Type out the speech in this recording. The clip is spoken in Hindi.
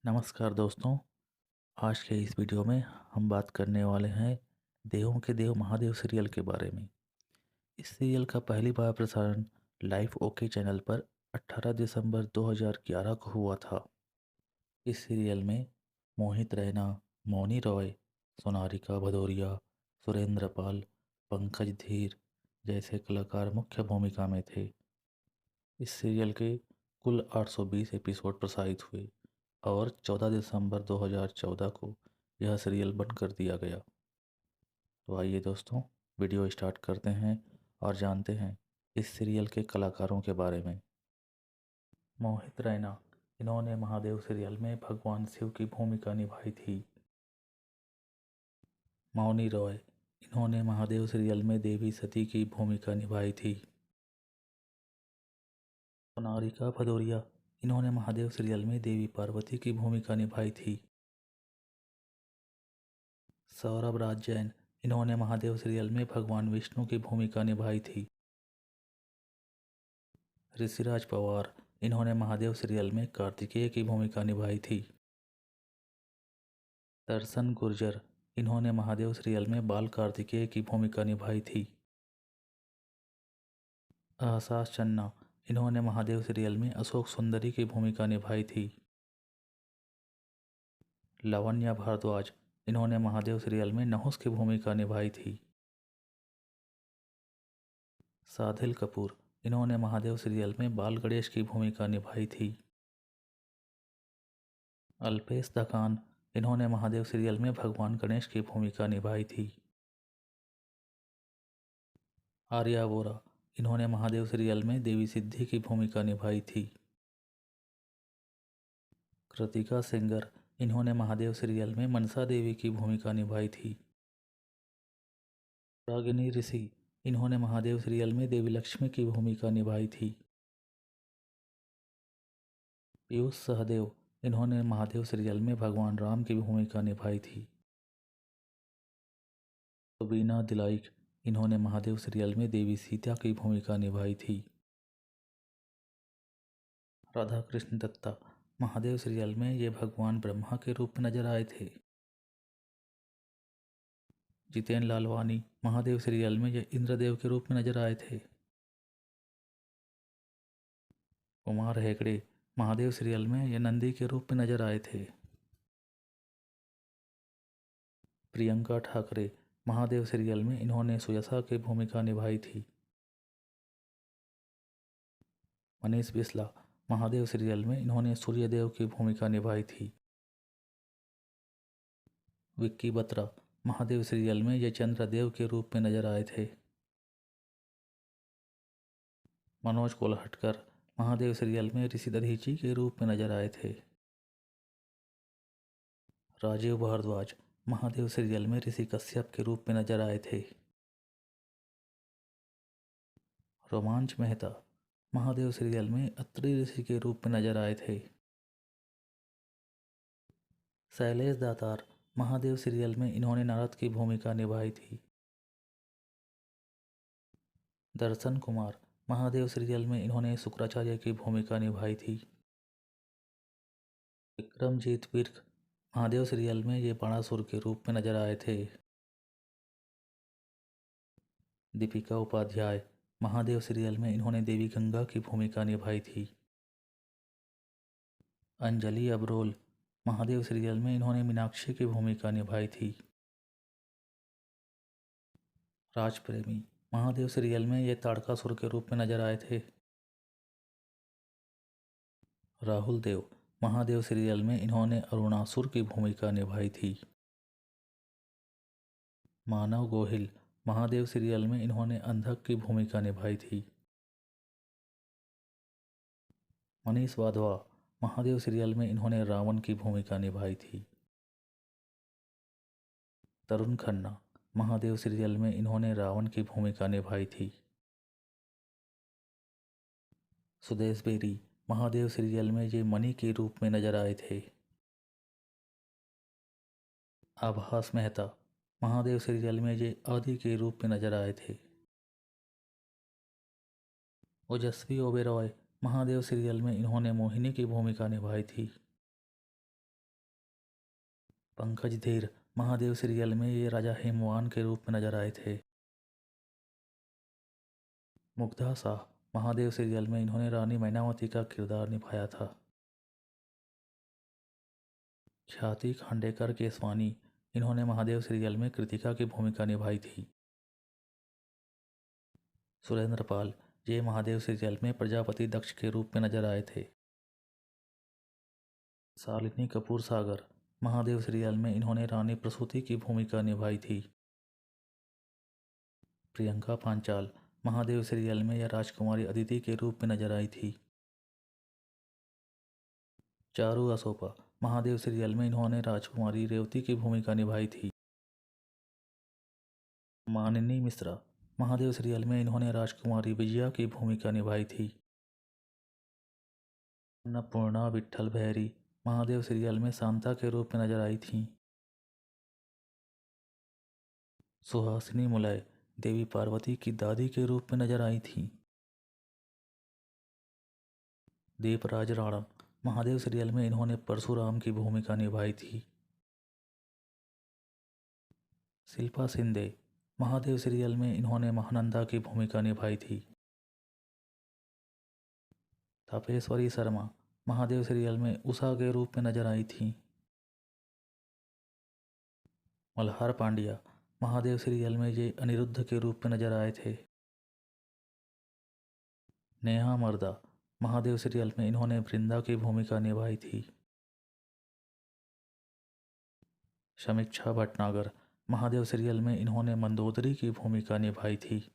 नमस्कार दोस्तों। आज के इस वीडियो में हम बात करने वाले हैं देवों के देव महादेव सीरियल के बारे में। इस सीरियल का पहली बार प्रसारण लाइफ ओके चैनल पर 18 दिसंबर 2011 को हुआ था। इस सीरियल में मोहित रैना, मौनी रॉय, सोनारिका भदौरिया, सुरेंद्र पाल, पंकज धीर जैसे कलाकार मुख्य भूमिका में थे। इस सीरियल के कुल 820 एपिसोड प्रसारित हुए और 14 दिसंबर 2014 को यह सीरियल बंद कर दिया गया। तो आइए दोस्तों, वीडियो स्टार्ट करते हैं और जानते हैं इस सीरियल के कलाकारों के बारे में। मोहित रैना, इन्होंने महादेव सीरियल में भगवान शिव की भूमिका निभाई थी। मौनी रॉय, इन्होंने महादेव सीरियल में देवी सती की भूमिका निभाई थी। सोनारिका भदौरिया, इन्होंने महादेव सीरियल में देवी पार्वती की भूमिका निभाई थी। सौरभ राज जैन, इन्होंने महादेव सीरियल में भगवान विष्णु की भूमिका निभाई थी। ऋषिराज पवार, इन्होंने महादेव सीरियल में कार्तिकेय की भूमिका निभाई थी। दर्शन गुर्जर, इन्होंने महादेव सीरियल में बाल कार्तिकेय की भूमिका निभाई थी। आसास चन्ना, इन्होंने महादेव सीरियल में अशोक सुंदरी की भूमिका निभाई थी। लावण्या भारद्वाज, इन्होंने महादेव सीरियल में नहुस की भूमिका निभाई थी। साधिल कपूर, इन्होंने महादेव सीरियल में बाल गणेश की भूमिका निभाई थी। अल्पेश दकान, इन्होंने महादेव सीरियल में भगवान गणेश की भूमिका निभाई थी। आर्या वोरा, इन्होंने महादेव सीरियल में देवी सिद्धि की भूमिका निभाई थी। कृतिका सेंगर, इन्होंने महादेव सीरियल में मनसा देवी की भूमिका निभाई थी। रागिनी ऋषि, इन्होंने महादेव सीरियल में देवी लक्ष्मी की भूमिका निभाई थी। पीयूष सहदेव, इन्होंने महादेव सीरियल में भगवान राम की भूमिका निभाई थी। रुबीना दिलाइक, इन्होंने महादेव सीरियल में देवी सीता की भूमिका निभाई थी। राधा कृष्ण दत्ता, महादेव सीरियल में ये भगवान ब्रह्मा के रूप में नजर आए थे। जितेन लालवानी, महादेव सीरियल में ये इंद्रदेव के रूप में नजर आए थे। कुमार हेगड़े, महादेव सीरियल में ये नंदी के रूप में नजर आए थे। प्रियंका ठाकरे, महादेव सीरियल में इन्होंने सुयसा की भूमिका निभाई थी। मनीष बिस्ला, महादेव सीरियल में इन्होंने सूर्यदेव की भूमिका निभाई थी। विक्की बत्रा, महादेव सीरियल में ये चंद्रदेव के रूप में नजर आए थे। मनोज कोल्हटकर, महादेव सीरियल में ऋषि दधीची के रूप में नजर आए थे। राजीव भारद्वाज, महादेव सीरियल में ऋषि कश्यप के रूप में नजर आए थे। रोमांच मेहता, महादेव सीरियल में अत्रि ऋषि के रूप में नजर आए थे। शैलेश दातार, महादेव सीरियल में इन्होंने नारद की भूमिका निभाई थी। दर्शन कुमार, महादेव सीरियल में इन्होंने शुक्राचार्य की भूमिका निभाई थी। विक्रमजीत विर्क, महादेव सीरियल में ये बाणासुर के रूप में नजर आए थे। दीपिका उपाध्याय, महादेव सीरियल में इन्होंने देवी गंगा की भूमिका निभाई थी। अंजलि अब्रोल, महादेव सीरियल में इन्होंने मीनाक्षी की भूमिका निभाई थी। राज प्रेमी, महादेव सीरियल में ये ताड़कासुर के रूप में नजर आए थे। राहुल देव, महादेव सीरियल में इन्होंने अरुणासुर की भूमिका निभाई थी। मानव गोहिल, महादेव सीरियल में इन्होंने अंधक की भूमिका निभाई थी। मनीष वाधवा, महादेव सीरियल में इन्होंने रावण की भूमिका निभाई थी। तरुण खन्ना, महादेव सीरियल में इन्होंने रावण की भूमिका निभाई थी। सुदेश बेरी, महादेव सीरियल में ये मणि के रूप में नजर आए थे। आभास मेहता, महादेव सीरियल में ये आदि के रूप में नजर आए थे। ओजस्वी ओबेरॉय, महादेव सीरियल में इन्होंने मोहिनी की भूमिका निभाई थी। पंकज धीर महादेव सीरियल में ये राजा हिमवान के रूप में नजर आए थे। मुग्धा शाह महादेव सीरियल में इन्होंने रानी मैनावती का किरदार निभाया था। ख्याति खांडेकर केसवानी इन्होंने महादेव सीरियल में कृतिका की भूमिका निभाई थी। सुरेंद्र पाल ये महादेव सीरियल में प्रजापति दक्ष के रूप में नजर आए थे। शालिनी कपूर सागर महादेव सीरियल में इन्होंने रानी प्रसूति की भूमिका निभाई थी। प्रियंका पांचाल महादेव सीरियल में यह राजकुमारी अदिति के रूप में नजर आई थी। चारू असोपा महादेव सीरियल में इन्होंने राजकुमारी रेवती की भूमिका निभाई थी। मानिनी मिश्रा महादेव सीरियल में इन्होंने राजकुमारी विजया की भूमिका निभाई थी। अन्नपूर्णा विट्ठल भैरी महादेव सीरियल में शांता के रूप में नजर आई थीं। सुहासिनी मुलय देवी पार्वती की दादी के रूप में नजर आई थीं। दीपराज राणा महादेव सीरियल में इन्होंने परशुराम की भूमिका निभाई थी। शिल्पा शिंदे महादेव सीरियल में इन्होंने महानंदा की भूमिका निभाई थी। तापेश्वरी शर्मा महादेव सीरियल में उषा के रूप में नजर आई थीं। मल्हार पांड्या महादेव सीरियल में ये अनिरुद्ध के रूप में नजर आए थे। नेहा मर्दा महादेव सीरियल में इन्होंने वृंदा की भूमिका निभाई थी। समीक्षा भटनागर महादेव सीरियल में इन्होंने मंदोदरी की भूमिका निभाई थी।